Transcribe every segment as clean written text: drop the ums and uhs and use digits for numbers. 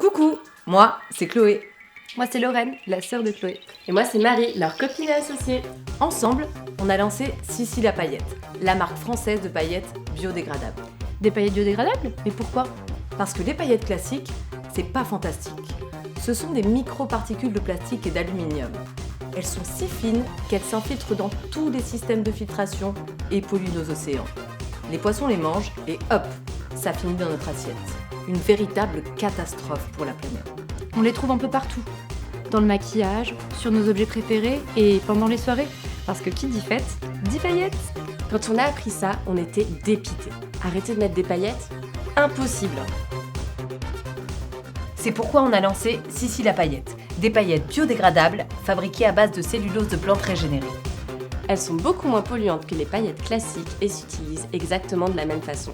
Coucou, moi c'est Chloé. Moi c'est Lorraine, la sœur de Chloé. Et moi c'est Marie, leur copine et associée. Ensemble, on a lancé Sissi la paillette, la marque française de paillettes biodégradables. Des paillettes biodégradables? Mais pourquoi? Parce que les paillettes classiques, c'est pas fantastique. Ce sont des microparticules de plastique et d'aluminium. Elles sont si fines qu'elles s'infiltrent dans tous les systèmes de filtration et polluent nos océans. Les poissons les mangent et hop, ça finit dans notre assiette. Une véritable catastrophe pour la planète. On les trouve un peu partout. Dans le maquillage, sur nos objets préférés et pendant les soirées. Parce que qui dit fête, dit paillettes. Quand on a appris ça, on était dépités. Arrêter de mettre des paillettes? Impossible. C'est pourquoi on a lancé Sissi la paillette, des paillettes biodégradables fabriquées à base de cellulose de plantes régénérées. Elles sont beaucoup moins polluantes que les paillettes classiques et s'utilisent exactement de la même façon.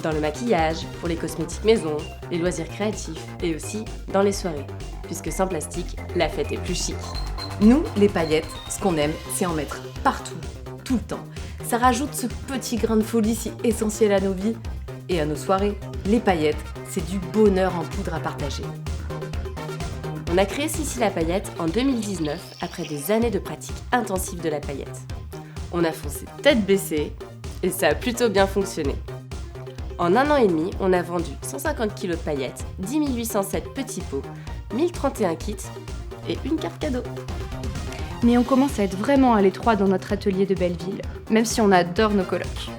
Dans le maquillage, pour les cosmétiques maison, les loisirs créatifs et aussi dans les soirées. Puisque sans plastique, la fête est plus chic. Nous, les paillettes, ce qu'on aime, c'est en mettre partout, tout le temps. Ça rajoute ce petit grain de folie si essentiel à nos vies et à nos soirées. Les paillettes, c'est du bonheur en poudre à partager. On a créé Sissi la paillette en 2019 après des années de pratique intensive de la paillette. On a foncé tête baissée et ça a plutôt bien fonctionné. En 1 an et demi, on a vendu 150 kg de paillettes, 10 807 petits pots, 1031 kits et une carte cadeau. Mais on commence à être vraiment à l'étroit dans notre atelier de Belleville, même si on adore nos colocs.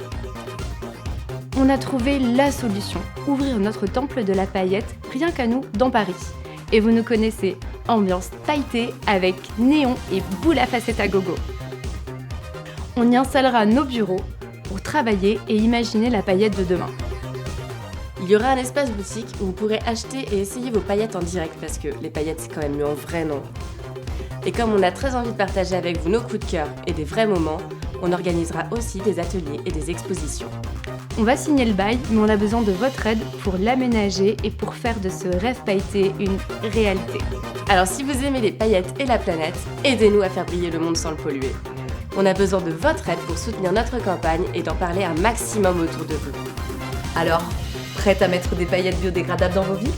On a trouvé la solution, ouvrir notre temple de la paillette, rien qu'à nous, dans Paris. Et vous nous connaissez, ambiance tailleté avec néon et boule à facettes à gogo. On y installera nos bureaux pour travailler et imaginer la paillette de demain. Il y aura un espace boutique où vous pourrez acheter et essayer vos paillettes en direct parce que les paillettes c'est quand même mieux en vrai, non? Et comme on a très envie de partager avec vous nos coups de cœur et des vrais moments, on organisera aussi des ateliers et des expositions. On va signer le bail, mais on a besoin de votre aide pour l'aménager et pour faire de ce rêve pailleté une réalité. Alors si vous aimez les paillettes et la planète, aidez-nous à faire briller le monde sans le polluer. On a besoin de votre aide pour soutenir notre campagne et d'en parler un maximum autour de vous. Alors, prête à mettre des paillettes biodégradables dans vos vies ?